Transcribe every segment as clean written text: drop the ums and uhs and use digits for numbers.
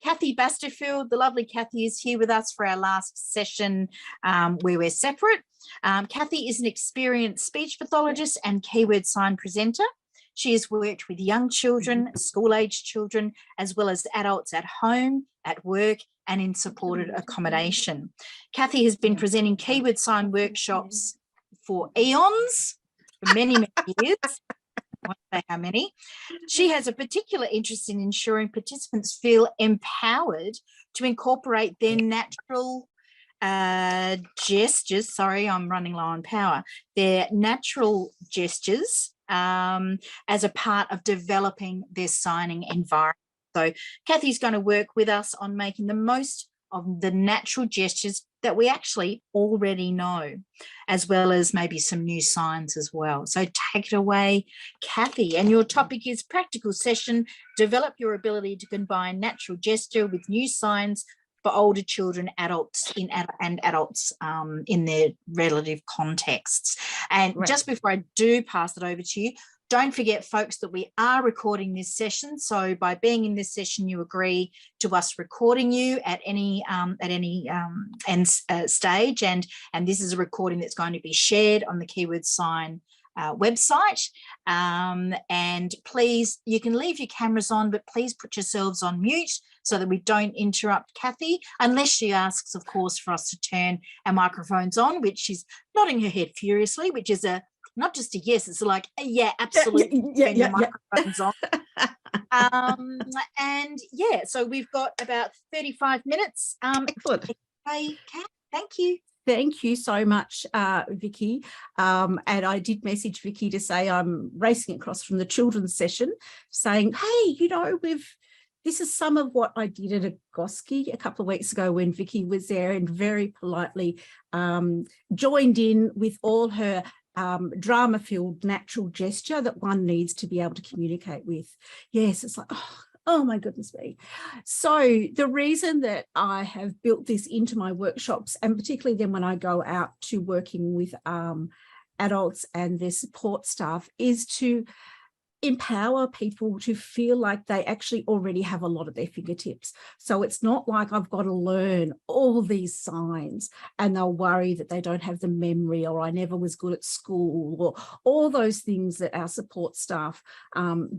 Cathy Basterfield, the lovely Cathy, is here with us for our last session where we're separate. Cathy is an experienced speech pathologist and keyword sign presenter. She has worked with young children, school-aged children, as well as adults at home, at work, and in supported accommodation. Cathy has been presenting keyword sign workshops for eons, for many, many years. I won't say how many. She has a particular interest in ensuring participants feel empowered to incorporate their natural gestures. Sorry, I'm running low on power. Their natural gestures as a part of developing their signing environment. So Cathy's going to work with us on making the most of the natural gestures that we actually already know, as well as maybe some new signs as well. So take it away, Cathy. And your topic is practical session, develop your ability to combine natural gesture with new signs for older children, adults in their relative contexts. And just before I do pass it over to you, don't forget, folks, that we are recording this session. So by being in this session, you agree to us recording you at any stage. And this is a recording that's going to be shared on the Keyword Sign website. And please, you can leave your cameras on, but please put yourselves on mute so that we don't interrupt Cathy, unless she asks, of course, for us to turn our microphones on, which she's nodding her head furiously, which is not just a yes, it's like, yeah, absolutely. Yeah. Microphones on. And yeah, so we've got about 35 minutes. Excellent. Okay, Kat, thank you. Thank you so much, Vicky. And I did message Vicky to say I'm racing across from the children's session saying, hey, you know, this is some of what I did at a Goski a couple of weeks ago when Vicky was there, and very politely joined in with all her drama-filled natural gesture that one needs to be able to communicate with. Yes, it's like, oh my goodness me. So the reason that I have built this into my workshops, and particularly then when I go out to working with adults and their support staff, is to empower people to feel like they actually already have a lot at their fingertips. So it's not like I've got to learn all these signs and they'll worry that they don't have the memory, or I never was good at school, or all those things that our support staff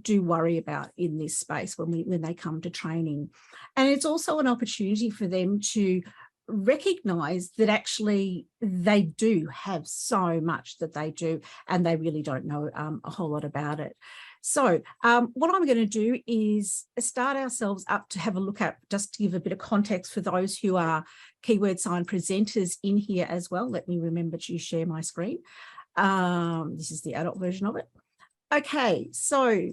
do worry about in this space when they come to training. And it's also an opportunity for them to recognize that actually they do have so much that they do and they really don't know a whole lot about it. So what I'm going to do is start ourselves up to have a look at, just to give a bit of context for those who are keyword sign presenters in here as well. Let me remember to share my screen. This is the adult version of it. Okay, so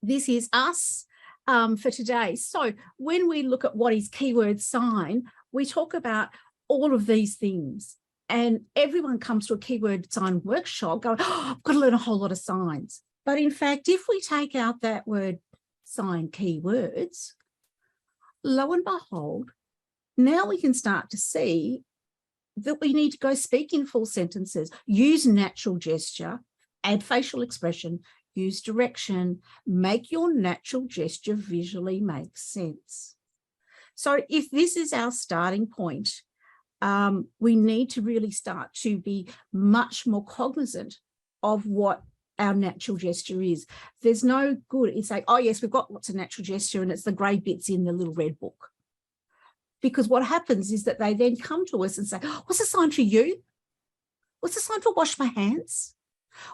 this is us for today. So when we look at what is keyword sign, we talk about all of these things. And everyone comes to a keyword sign workshop going, oh, I've got to learn a whole lot of signs. But in fact, if we take out that word sign keywords, lo and behold, now we can start to see that we need to go speak in full sentences, use natural gesture, add facial expression, use direction, make your natural gesture visually make sense. So if this is our starting point, we need to really start to be much more cognizant of what our natural gesture is. There's no good in saying, oh yes, we've got lots of natural gesture and it's the grey bits in the little red book. Because what happens is that they then come to us and say, what's the sign for you? What's the sign for wash my hands?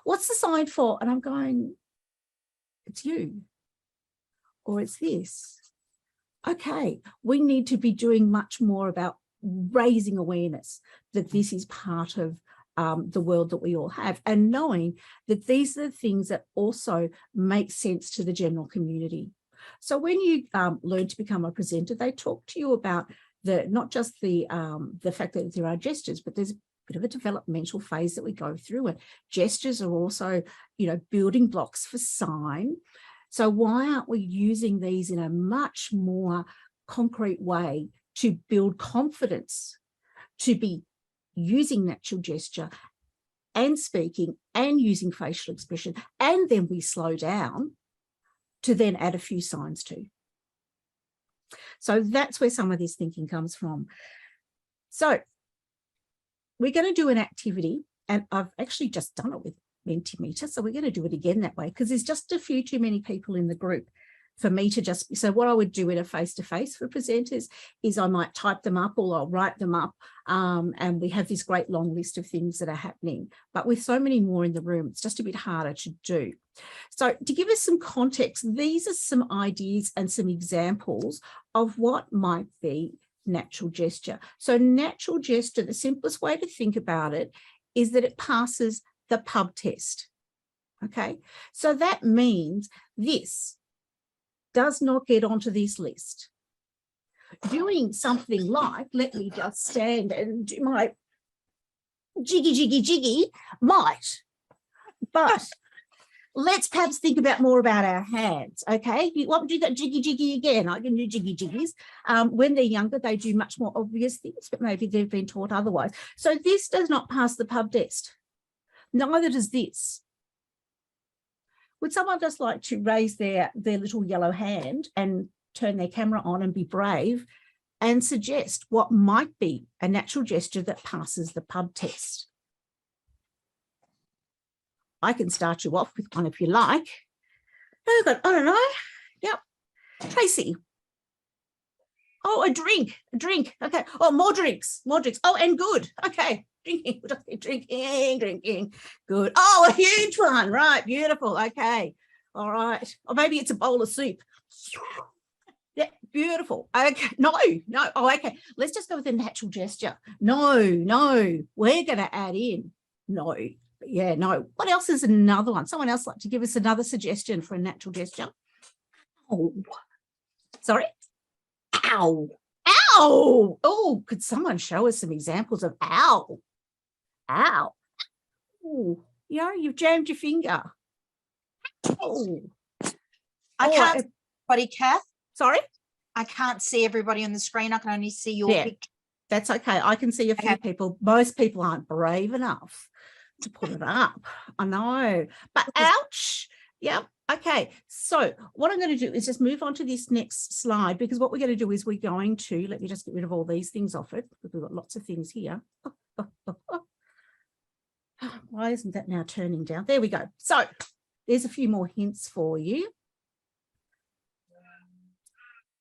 What's the sign for? And I'm going, it's you, or it's this. Okay, we need to be doing much more about raising awareness that this is part of the world that we all have, and knowing that these are the things that also make sense to the general community. So when you learn to become a presenter, they talk to you about not just the fact that there are gestures, but there's a bit of a developmental phase that we go through, and gestures are also, you know, building blocks for sign. So why aren't we using these in a much more concrete way to build confidence, to be using natural gesture and speaking and using facial expression, and then we slow down to then add a few signs to. So that's where some of this thinking comes from. So we're going to do an activity, and I've actually just done it with Mentimeter, so we're going to do it again that way because there's just a few too many people in the group for me to just, so what I would do in a face-to-face for presenters is I might type them up or I'll write them up, and we have this great long list of things that are happening. But with so many more in the room, it's just a bit harder to do. So to give us some context, these are some ideas and some examples of what might be natural gesture. So natural gesture, the simplest way to think about it is that it passes the pub test. Okay, so that means this does not get onto this list. Doing something like, let me just stand and do my jiggy might, but let's perhaps think about more about our hands. Okay, you want to do that jiggy again? I can do jiggies. When they're younger, they do much more obvious things, but maybe they've been taught otherwise. So this does not pass the pub test. Neither does this. Would someone just like to raise their little yellow hand and turn their camera on and be brave and suggest what might be a natural gesture that passes the pub test? I can start you off with one if you like. I don't know. Yep. Tracy. Oh, a drink. Okay. Oh, more drinks. Oh, and good. Okay. Drinking. Good. Oh, a huge one. Right. Beautiful. Okay. All right. Or maybe it's a bowl of soup. Yeah, beautiful. Okay. No. Oh, okay. Let's just go with a natural gesture. No. We're going to add in. No. Yeah, no. What else is another one? Someone else like to give us another suggestion for a natural gesture? Oh, sorry. Ow. Oh, could someone show us some examples of ow? Ow. Oh, you've jammed your finger. Oh. I can't see everybody, Kath. Sorry? I can't see everybody on the screen. I can only see your picture. That's okay. I can see a few people. Most people aren't brave enough to put it up. I know. But ouch. Yep. Okay. So what I'm going to do is just move on to this next slide, because what we're going to do is we're going to, let me just get rid of all these things off it, because we've got lots of things here. Why isn't that now turning down? There we go. So there's a few more hints for you.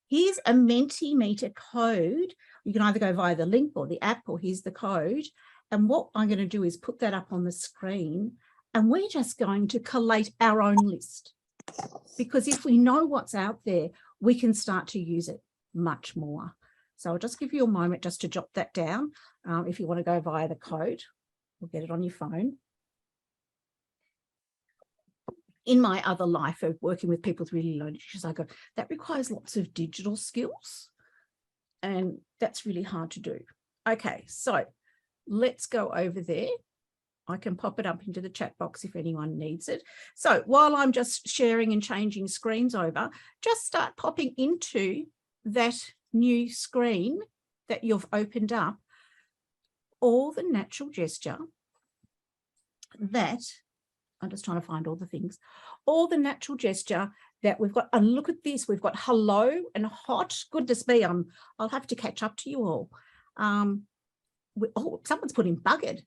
Here's a Mentimeter code. You can either go via the link or the app, or here's the code. And what I'm going to do is put that up on the screen, and we're just going to collate our own list, because if we know what's out there, we can start to use it much more. So I'll just give you a moment just to jot that down. If you want to go via the code, we'll get it on your phone. In my other life of working with people with really low literacy, I go, that requires lots of digital skills, and that's really hard to do. Okay, so let's go over there. I can pop it up into the chat box if anyone needs it. So while I'm just sharing and changing screens over, just start popping into that new screen that you've opened up all the natural gesture that, I'm just trying to find all the things, all the natural gesture that we've got. And look at this, we've got hello and hot. Goodness me, I'll have to catch up to you all. Oh, someone's put in buggered.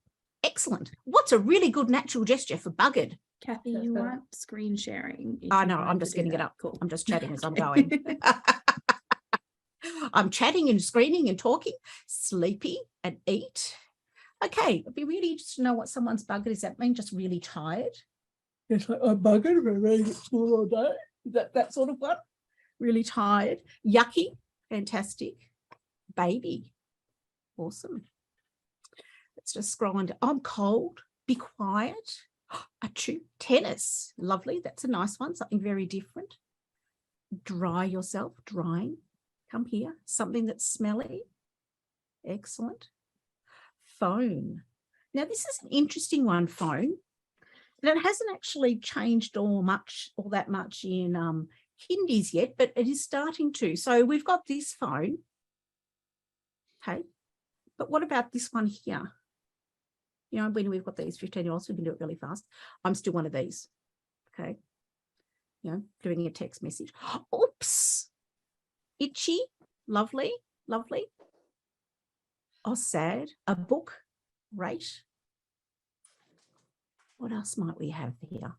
Excellent. What's a really good natural gesture for buggered? Kathy, you want screen sharing? Oh, no, I'm just getting it up. Cool. I'm just chatting as I'm going. I'm chatting and screening and talking. Sleepy and eat. Okay, it'd be really interesting to know what someone's buggered. Does that mean just really tired? It's like, I'm buggered, I'm ready to school all day. That sort of one. Really tired. Yucky. Fantastic. Baby. Awesome. Let's just scroll on. I'm cold. Be quiet. Achoo. Tennis. Lovely. That's a nice one. Something very different. Dry yourself. Drying. Come here. Something that's smelly. Excellent. Phone. Now, this is an interesting one, phone. And it hasn't actually changed all that much in kindies yet, but it is starting to. So we've got this phone. Okay. But what about this one here? You know, when we've got these 15-year-olds, we can do it really fast. I'm still one of these. Okay. you know, doing a text message. Oops. Itchy. Lovely. Lovely. Oh, sad. A book. Great. What else might we have here?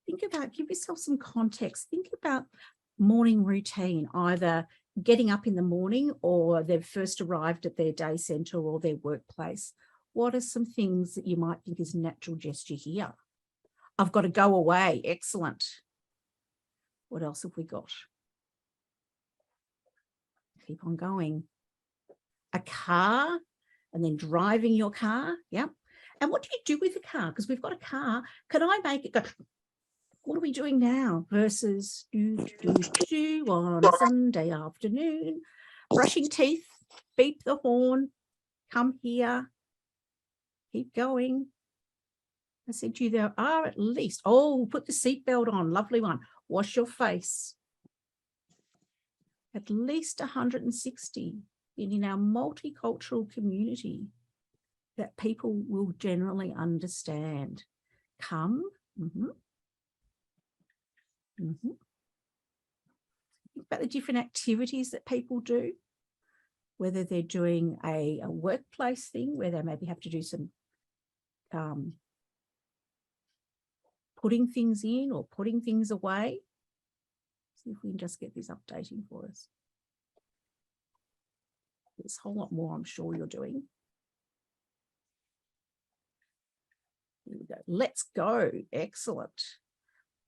Think about, give yourself some context. Think about morning routine, either getting up in the morning or they've first arrived at their day centre or their workplace. What are some things that you might think is natural gesture here? I've got to go away. Excellent. What else have we got? Keep on going. A car and then driving your car. Yep. And what do you do with the car? Because we've got a car. Can I make it go? What are we doing now? Versus on a Sunday afternoon, brushing teeth, beep the horn, come here, keep going. I said to you, there are at least, oh, put the seatbelt on, lovely one. Wash your face. At least 160 in our multicultural community that people will generally understand. Come. Think about the different activities that people do, whether they're doing a workplace thing where they maybe have to do some putting things in or putting things away. See if we can just get this updating for us. There's a whole lot more I'm sure you're doing. Here we go. Let's go. Excellent.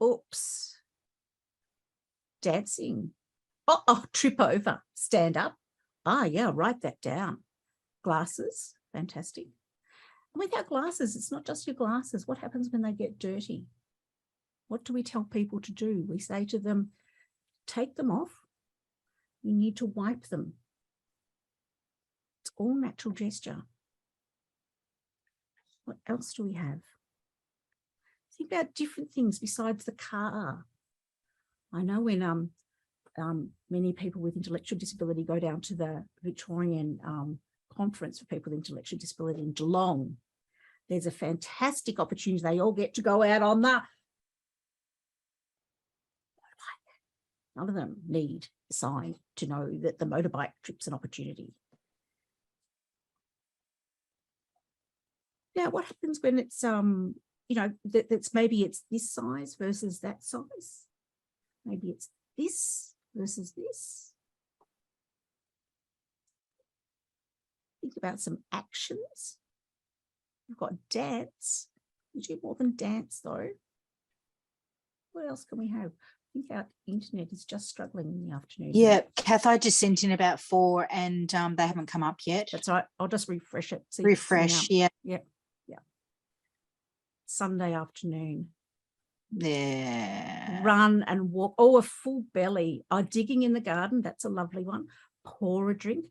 Oops. Dancing. Oh, trip over. Stand up. Ah, yeah, write that down. Glasses. Fantastic. And without glasses, it's not just your glasses. What happens when they get dirty? What do we tell people to do? We say to them, take them off. You need to wipe them. It's all natural gesture. What else do we have? Think about different things besides the car. I know when many people with intellectual disability go down to the Victorian conference for people with intellectual disability in Geelong, there's a fantastic opportunity. They all get to go out on the motorbike. None of them need a sign to know that the motorbike trip's an opportunity. Now, what happens when it's, you know, that's maybe it's this size versus that size? Maybe it's this versus this. Think about some actions. We've got dance. We do more than dance, though. What else can we have? I think our internet is just struggling in the afternoon. Yeah, Kath, I just sent in about 4 and they haven't come up yet. That's right. I'll just refresh it. Refresh, yeah. Yep. Yeah. Sunday afternoon. Yeah. Run and walk. Oh, a full belly. Oh, digging in the garden. That's a lovely one. Pour a drink.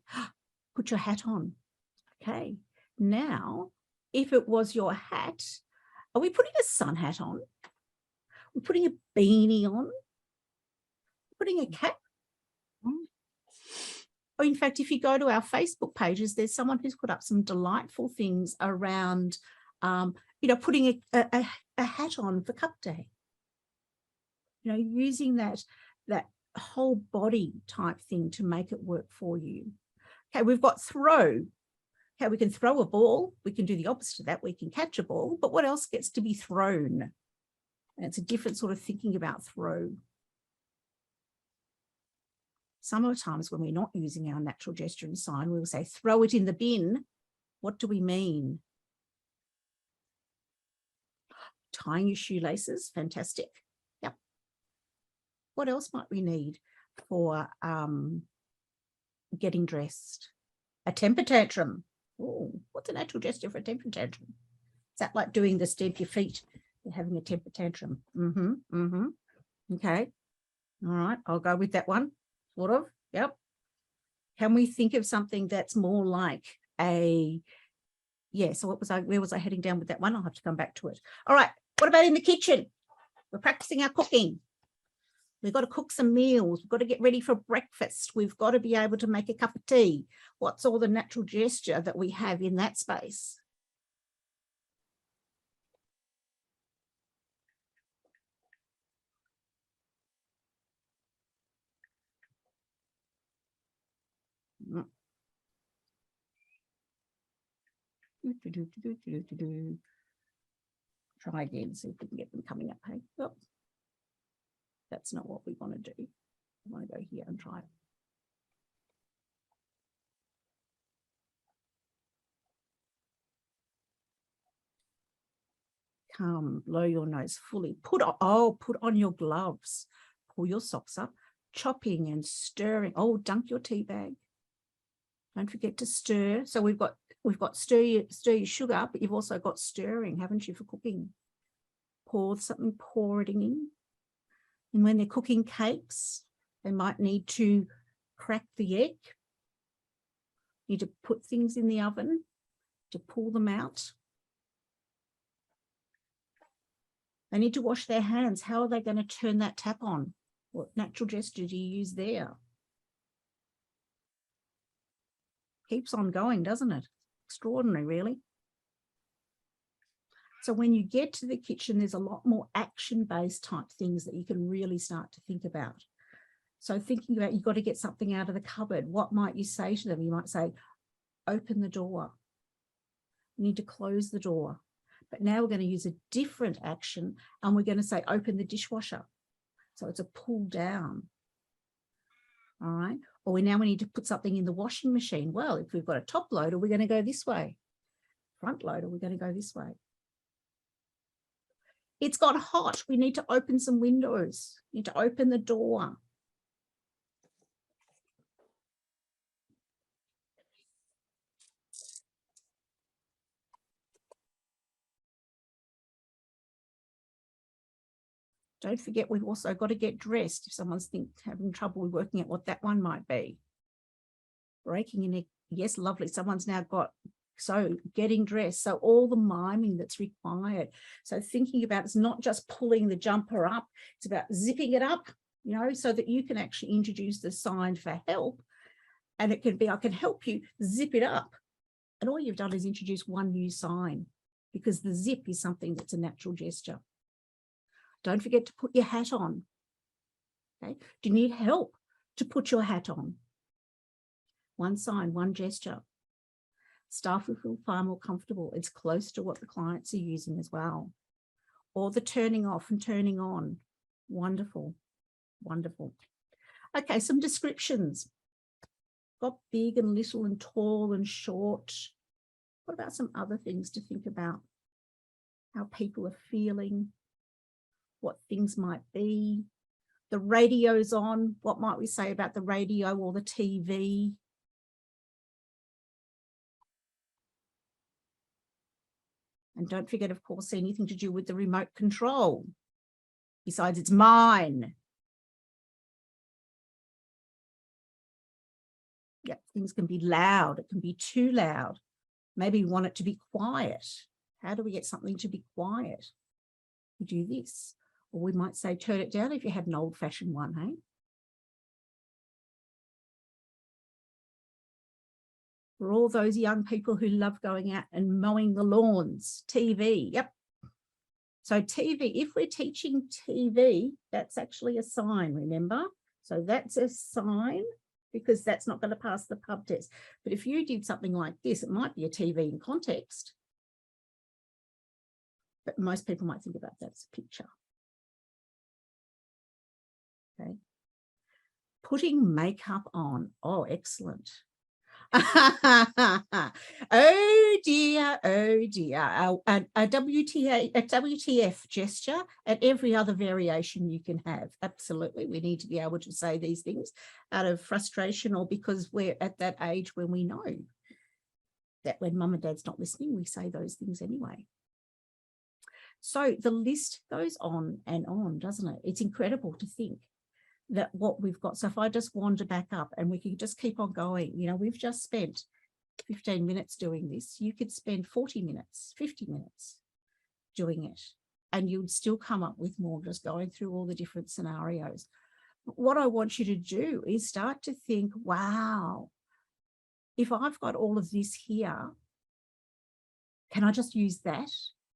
Put your hat on. Okay. Now, if it was your hat, are we putting a sun hat on? We're putting a beanie on? Putting a cap? Or in fact, if you go to our Facebook pages, there's someone who's put up some delightful things around, you know, putting a hat on for Cup Day. You know, using that whole body type thing to make it work for you. Okay, we've got throw. Okay, we can throw a ball. We can do the opposite of that. We can catch a ball, but what else gets to be thrown? And it's a different sort of thinking about throw. Some of the times when we're not using our natural gesture and sign, we'll say, throw it in the bin. What do we mean? Tying your shoelaces, fantastic. Yep. What else might we need for getting dressed? A temper tantrum. Oh, what's a natural gesture for a temper tantrum? Is that like doing the stamp your feet? You're having a temper tantrum. Okay. All right, I'll go with that one. Sort of. Yep. Can we think of something that's more like a, yeah, so where was I heading down with that one? I'll have to come back to it. All right, what about in the kitchen? We're practicing our cooking. We've got to cook some meals. We've got to get ready for breakfast. We've got to be able to make a cup of tea. What's all the natural gesture that we have in that space? Try again, see if we can get them coming up. Hey, oh, that's not what we want to do. I want to go here and try it. Come, blow your nose fully. Put on your gloves. Pull your socks up. Chopping and stirring. Oh, dunk your tea bag. Don't forget to stir. So we've got stir your sugar, but you've also got stirring, haven't you, for cooking? Pour it in. And when they're cooking cakes, they might need to crack the egg. Need to put things in the oven to pull them out. They need to wash their hands. How are they going to turn that tap on? What natural gesture do you use there? Keeps on going, doesn't it? Extraordinary, really. So when you get to the kitchen, there's a lot more action-based type things that you can really start to think about. So thinking about, you've got to get something out of the cupboard. What might you say to them? You might say, open the door. You need to close the door. But now we're going to use a different action, and we're going to say, open the dishwasher. So it's a pull down. All right. Or we need to put something in the washing machine. Well, if we've got a top loader, we're going to go this way. Front loader, we're going to go this way. It's got hot. We need to open some windows. We need to open the door. Don't forget, we've also got to get dressed if someone's having trouble working out what that one might be. Breaking in, yes, lovely. Someone's now got, so getting dressed. So all the miming that's required. So thinking about, it's not just pulling the jumper up, it's about zipping it up, you know, so that you can actually introduce the sign for help. And it can be, I can help you zip it up. And all you've done is introduce one new sign, because the zip is something that's a natural gesture. Don't forget to put your hat on. Okay. Do you need help to put your hat on? One sign, one gesture. Staff will feel far more comfortable. It's close to what the clients are using as well. Or the turning off and turning on. Wonderful, wonderful. Okay, some descriptions. Got big and little and tall and short. What about some other things to think about? How people are feeling, what things might be. The radio's on. What might we say about the radio or the TV? And don't forget, of course, anything to do with the remote control. Besides, it's mine. Yeah, things can be loud. It can be too loud. Maybe we want it to be quiet. How do we get something to be quiet? We do this. Or we might say, turn it down if you had an old-fashioned one, hey? For all those young people who love going out and mowing the lawns, TV, yep. So TV, if we're teaching TV, that's actually a sign, remember? So that's a sign, because that's not going to pass the pub test. But if you did something like this, it might be a TV in context. But most people might think about that as a picture. Okay. Putting makeup on. Oh, excellent. Oh dear, oh dear. A WTF gesture and every other variation you can have. Absolutely. We need to be able to say these things out of frustration, or because we're at that age when we know that when mum and dad's not listening, we say those things anyway. So the list goes on and on, doesn't it? It's incredible to think that what we've got. So if I just wander back up and we can just keep on going, you know, we've just spent 15 minutes doing this. You could spend 40 minutes, 50 minutes doing it, and you'd still come up with more, just going through all the different scenarios. But what I want you to do is start to think, wow, if I've got all of this here, can I just use that?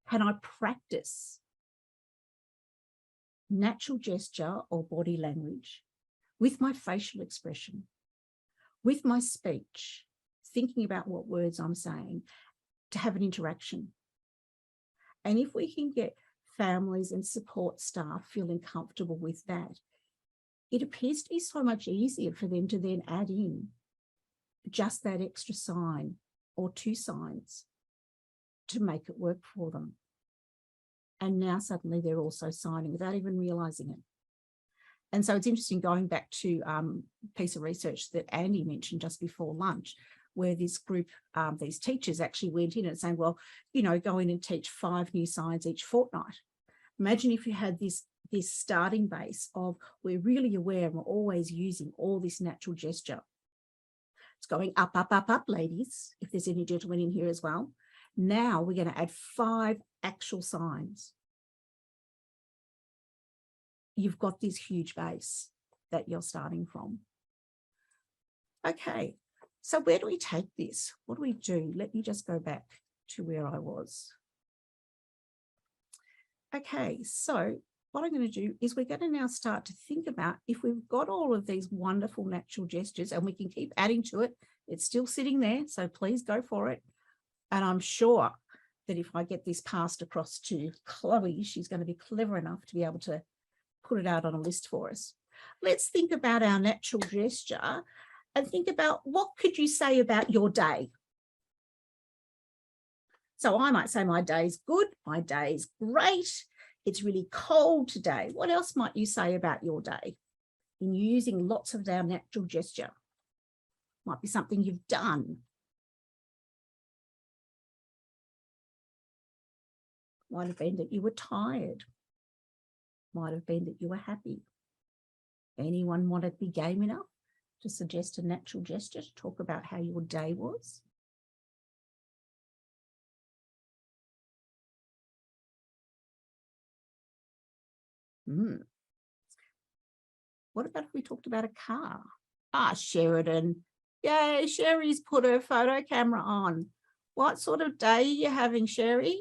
Can I practice natural gesture or body language with my facial expression, with my speech, thinking about what words I'm saying, to have an interaction. And if we can get families and support staff feeling comfortable with that, it appears to be so much easier for them to then add in just that extra sign or 2 signs to make it work for them. And now suddenly they're also signing without even realizing it. And so it's interesting, going back to a piece of research that Andy mentioned just before lunch, where this group, these teachers actually went in and saying, well, you know, go in and teach 5 new signs each fortnight. Imagine if you had this starting base of, we're really aware and we're always using all this natural gesture. It's going up, up, up, up, ladies, if there's any gentlemen in here as well. Now we're going to add 5 actual signs. You've got this huge base that you're starting from. Okay, so where do we take this? What do we do? Let me just go back to where I was. Okay, so what I'm going to do is we're going to now start to think about, if we've got all of these wonderful natural gestures, and we can keep adding to it, it's still sitting there, so please go for it. And I'm sure that if I get this passed across to Chloe, she's going to be clever enough to be able to put it out on a list for us. Let's think about our natural gesture and think about, what could you say about your day? So I might say my day's good, my day's great, it's really cold today. What else might you say about your day in using lots of our natural gesture? Might be something you've done. Might have been that you were tired. Might have been that you were happy. Anyone want to be game enough to suggest a natural gesture to talk about how your day was? What about if we talked about a car? Sheridan. Yay, Sherry's put her photo camera on. What sort of day are you having, Sherry?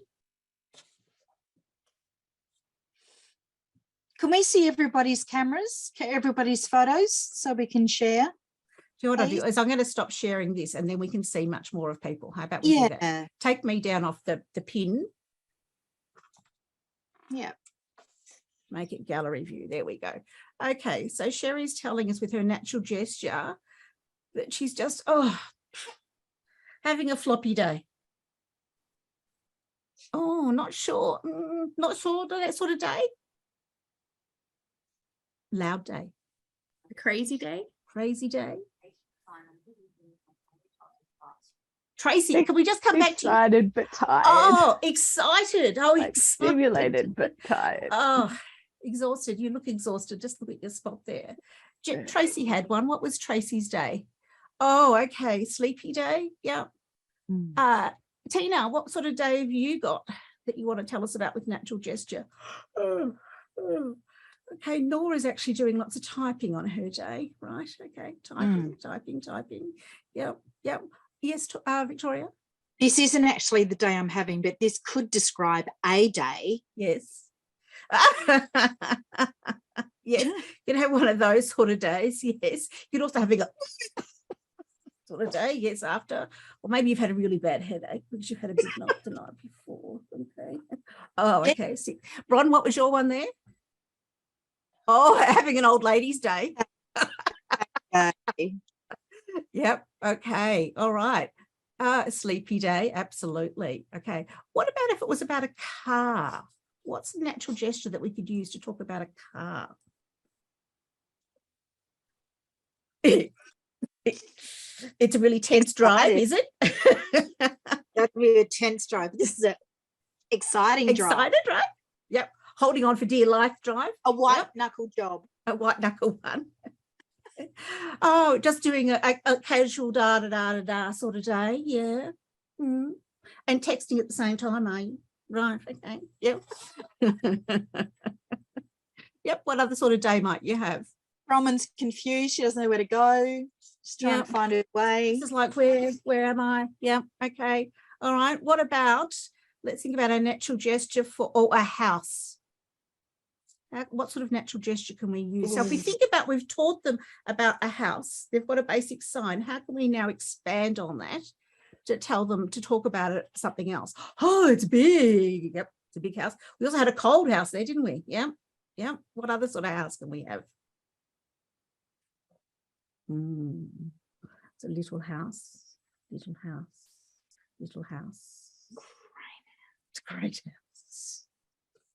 Can we see everybody's cameras, everybody's photos, so we can share? Do you know what I'll do is I'm going to stop sharing this, and then we can see much more of people. How about we do that? Take me down off the pin. Yeah. Make it gallery view. There we go. Okay, so Sherry's telling us with her natural gesture that she's just, having a floppy day. Oh, not sure. Not sure that sort of day. Loud day. A crazy day. Crazy day. Tracy, can we just come back to you? Excited but tired. Oh, excited. Oh, like excited. Stimulated but tired. Oh, exhausted. You look exhausted. Just look at your spot there. Tracy had one. What was Tracy's day? Oh, okay. Sleepy day. Yeah. Tina, what sort of day have you got that you want to tell us about with natural gesture? Okay, Nora's actually doing lots of typing on her day, right? Okay, typing. Yep. Yes, Victoria? This isn't actually the day I'm having, but this could describe a day. Yes. Yes, you have one of those sort of days, yes. You'd also have a sort of day, yes, after. Or maybe you've had a really bad headache because you've had a big night the night before. Okay. Oh, okay. See. Ron, what was your one there? Oh, having an old lady's day. Yep. Okay. All right. A sleepy day. Absolutely. Okay. What about if it was about a car? What's the natural gesture that we could use to talk about a car? It's a really tense drive, is it? That'd be a tense drive. This is an exciting drive. Excited, right? Yep. Holding on for dear life drive. A white knuckle job. A white knuckle one. Oh, just doing a casual da-da-da-da-da sort of day, yeah. And texting at the same time, are you? Right, okay, yep. Yep, what other sort of day might you have? Roman's confused, she doesn't know where to go. She's trying to find her way. This is like, where am I? Yeah, okay. All right, what about, let's think about a natural gesture for a house. What sort of natural gesture can we use? So if we think about, we've taught them about a house, they've got a basic sign. How can we now expand on that to tell them to talk about it, something else. Oh, it's big. Yep, it's a big house. We also had a cold house there, didn't we? Yeah. Yeah. What other sort of house can we have? It's a little house, little house, little house. It's a great house.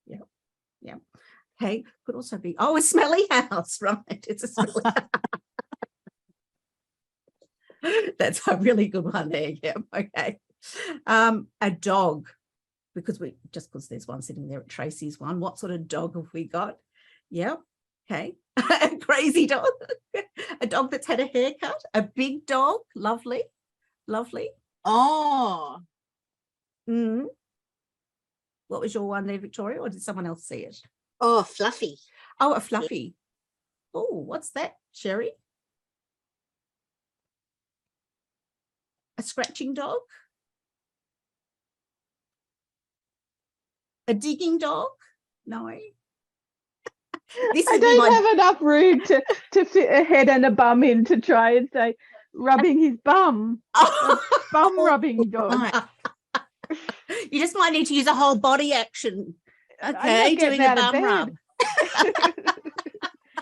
Yep. Yep. Okay. Could also be, a smelly house, right? It's a smelly house. That's a really good one there. Yeah. Okay. A dog, because there's one sitting there at Tracy's one. What sort of dog have we got? Yeah. Okay. A crazy dog. A dog that's had a haircut. A big dog. Lovely. Lovely. Oh. What was your one there, Victoria, or did someone else see it? Oh, fluffy. Oh, a fluffy. Oh, what's that, Sherry? A scratching dog? A digging dog? No. I don't have enough room to fit a head and a bum in to try and say rubbing his bum. A bum rubbing dog. You just might need to use a whole body action. Okay, doing a bum rub.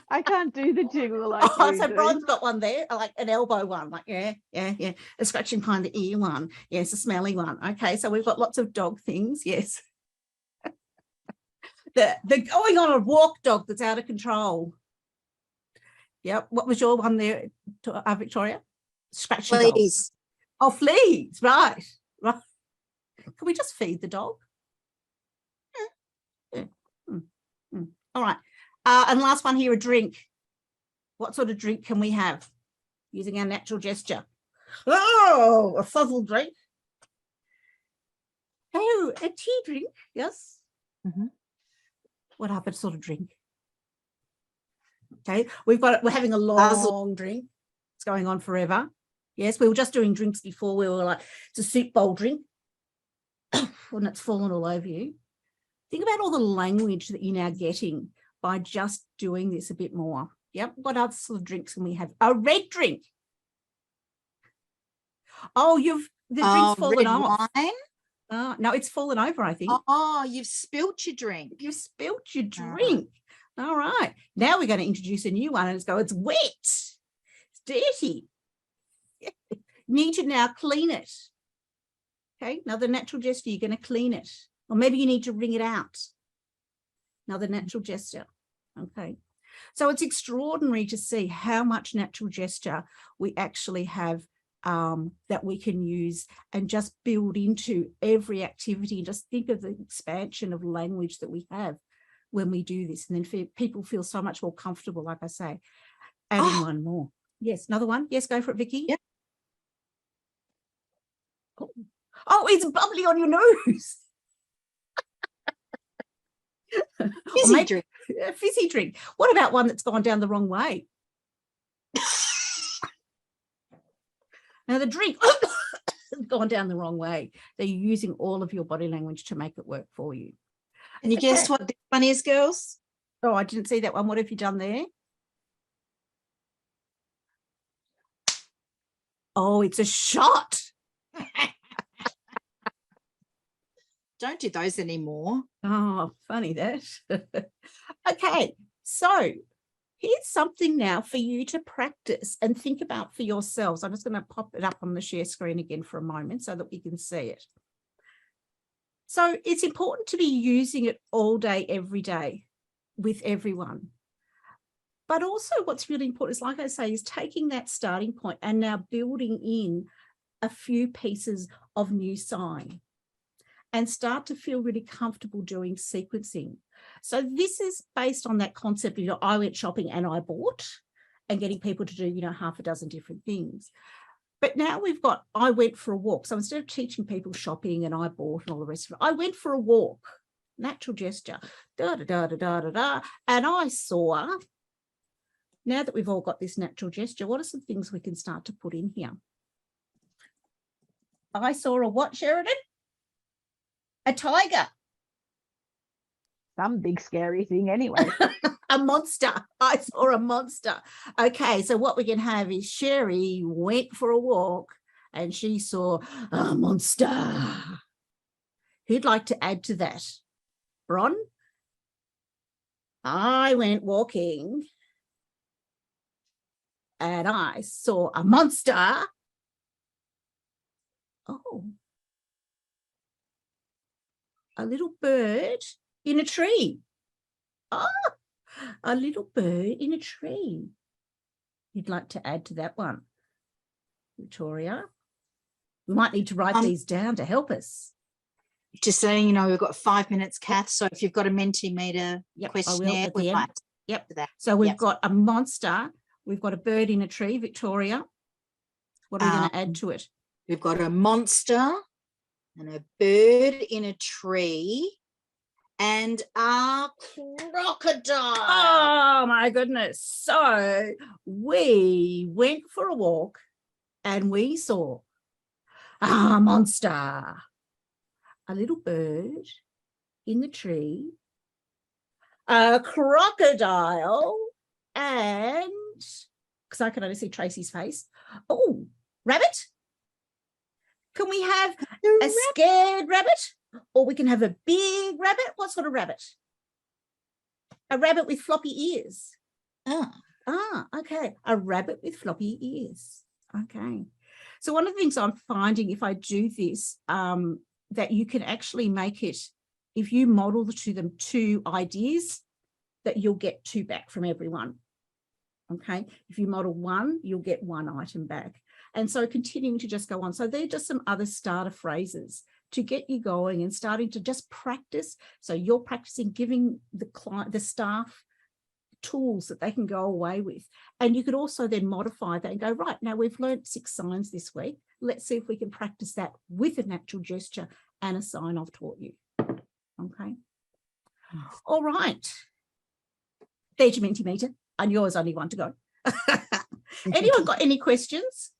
I can't do the jiggle like so Bron's got one there, like an elbow one, like yeah. A scratching behind the ear one. Yes, a smelly one. Okay, so we've got lots of dog things. Yes. the going on a walk dog that's out of control. Yep. What was your one there, Victoria? Scratching Fleas. Dog. Oh, fleas. Right. Right. Can we just feed the dog? Yeah. All right. And last one here, a drink. What sort of drink can we have using our natural gesture? Oh, a fuzzle drink. Oh, a tea drink. Yes. What other sort of drink? Okay, we're having a long drink. It's going on forever. Yes, we were just doing drinks before. We were like, it's a soup bowl drink. And it's fallen all over you. Think about all the language that you're now getting by just doing this a bit more. Yep. What other sort of drinks can we have? A red drink. Oh, the drink's fallen off. Wine? No, it's fallen over, I think. Oh, you've spilt your drink. You've spilt your drink. All right. Now we're going to introduce a new one and it's wet. It's dirty. You need to now clean it. Okay, another natural gesture, you're going to clean it. Or maybe you need to wring it out. Another natural gesture. Okay. So it's extraordinary to see how much natural gesture we actually have that we can use and just build into every activity. And just think of the expansion of language that we have when we do this. And then people feel so much more comfortable, like I say. Adding one more. Yes, another one. Yes, go for it, Vicky. Yep. Oh, it's bubbly on your nose. Fizzy drink. A fizzy drink. What about one that's gone down the wrong way? Now the drink has gone down the wrong way. So you're using all of your body language to make it work for you. And you guessed what this one is, girls? Oh, I didn't see that one. What have you done there? Oh, it's a shot. Don't do those anymore. Oh, funny that. Okay, so here's something now for you to practice and think about for yourselves. I'm just going to pop it up on the share screen again for a moment so that we can see it. So it's important to be using it all day, every day with everyone. But also what's really important is, like I say, is taking that starting point and now building in a few pieces of new sign and start to feel really comfortable doing sequencing. So this is based on that concept of, I went shopping and I bought, and getting people to do, half a dozen different things. But now we've got, I went for a walk. So instead of teaching people shopping and I bought and all the rest of it, I went for a walk, natural gesture, da, da, da, da, da, da, da. And I saw, now that we've all got this natural gesture, what are some things we can start to put in here? I saw a what, Sheridan? A tiger. Some big scary thing anyway. A monster. I saw a monster. Okay, so what we can have is Sherry went for a walk and she saw a monster. Who'd like to add to that? Bron? I went walking and I saw a monster. Oh. A little bird in a tree. Oh, a little bird in a tree. You'd like to add to that one, Victoria? We might need to write these down to help us. Just so you know, we've got 5 minutes, Kath. So if you've got a Mentimeter questionnaire, we might. Yep. That. So we've got a monster. We've got a bird in a tree, Victoria. What are we going to add to it? We've got a monster and a bird in a tree and a crocodile. Oh, my goodness. So we went for a walk and we saw a monster, a little bird in the tree, a crocodile, and, because I can only see Tracy's face, oh, rabbit. Can we have a scared rabbit, or we can have a big rabbit? What sort of rabbit? A rabbit with floppy ears. Okay. A rabbit with floppy ears. Okay. So one of the things I'm finding, if I do this, that you can actually make it, if you model to them 2 ideas, that you'll get 2 back from everyone. Okay. If you model 1, you'll get 1 item back. And so continuing to just go on. So they're just some other starter phrases to get you going and starting to just practice. So you're practicing giving the client, the staff, tools that they can go away with. And you could also then modify that and go, right, now we've learned 6 signs this week. Let's see if we can practice that with a natural gesture and a sign I've taught you. Okay. All right. There's your Mentimeter, and yours only 1 to go. Anyone got any questions?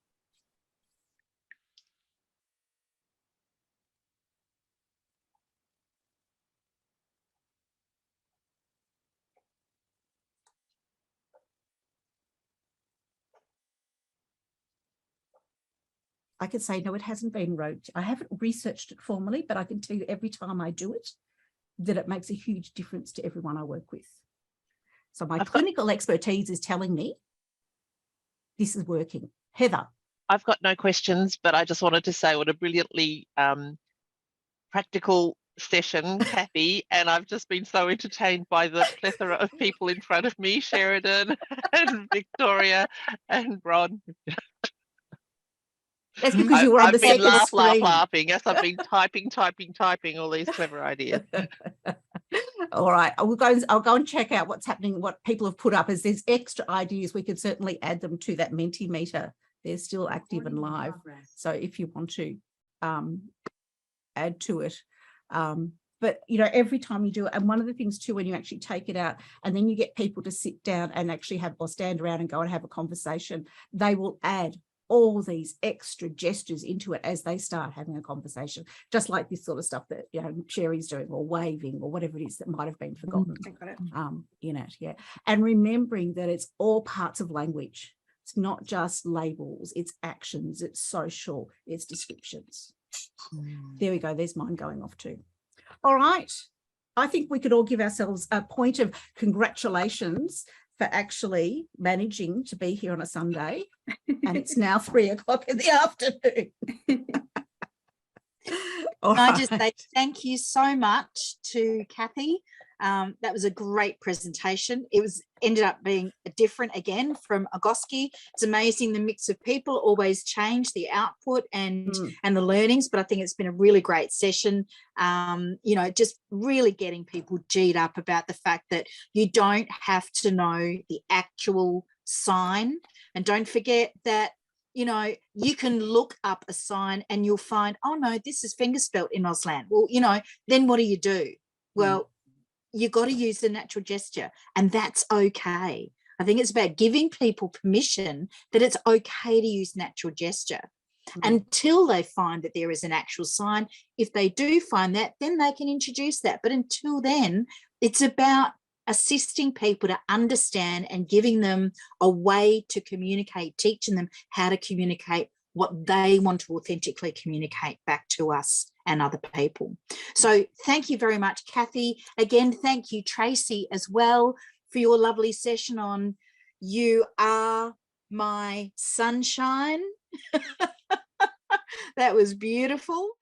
I could say, no, it hasn't been wrote. I haven't researched it formally, but I can tell you every time I do it, that it makes a huge difference to everyone I work with. So my clinical expertise is telling me this is working. Heather. I've got no questions, but I just wanted to say what a brilliantly practical session, Cathy, and I've just been so entertained by the plethora of people in front of me, Sheridan and Victoria and Bron. That's because you were on the second screen. laughing. Yes, I've been typing all these clever ideas. All right, I'll go and check out what's happening, what people have put up. As there's extra ideas, we could certainly add them to that Mentimeter. They're still active and live. So if you want to add to it. But, you know, every time you do it, and one of the things too, when you actually take it out and then you get people to sit down and actually have, or stand around and go and have a conversation, they will add all these extra gestures into it as they start having a conversation, just like this sort of stuff that, you know, Sherry's doing, or waving, or whatever it is that might have been forgotten in it. Yeah. And remembering that it's all parts of language. It's not just labels, it's actions, it's social, it's descriptions. There we go. There's mine going off too. All right. I think we could all give ourselves a point of congratulations for actually managing to be here on a Sunday. And it's now 3 o'clock in the afternoon. I just say thank you so much to Cathy. That was a great presentation. It ended up being different again from Agoski. It's amazing the mix of people always change the output and the learnings, but I think it's been a really great session. You know, just really getting people G'd up about the fact that you don't have to know the actual sign, and don't forget that, you know, you can look up a sign and you'll find, oh no, this is fingerspelt in Auslan. Well, you know, then what do? Well, you got to use the natural gesture, and that's okay. I think it's about giving people permission that it's okay to use natural gesture until they find that there is an actual sign. If they do find that, then they can introduce that. But until then, it's about assisting people to understand and giving them a way to communicate, teaching them how to communicate what they want to authentically communicate back to us and other people. So thank you very much, Cathy. Again, thank you, Tracy, as well, for your lovely session on You Are My Sunshine. That was beautiful.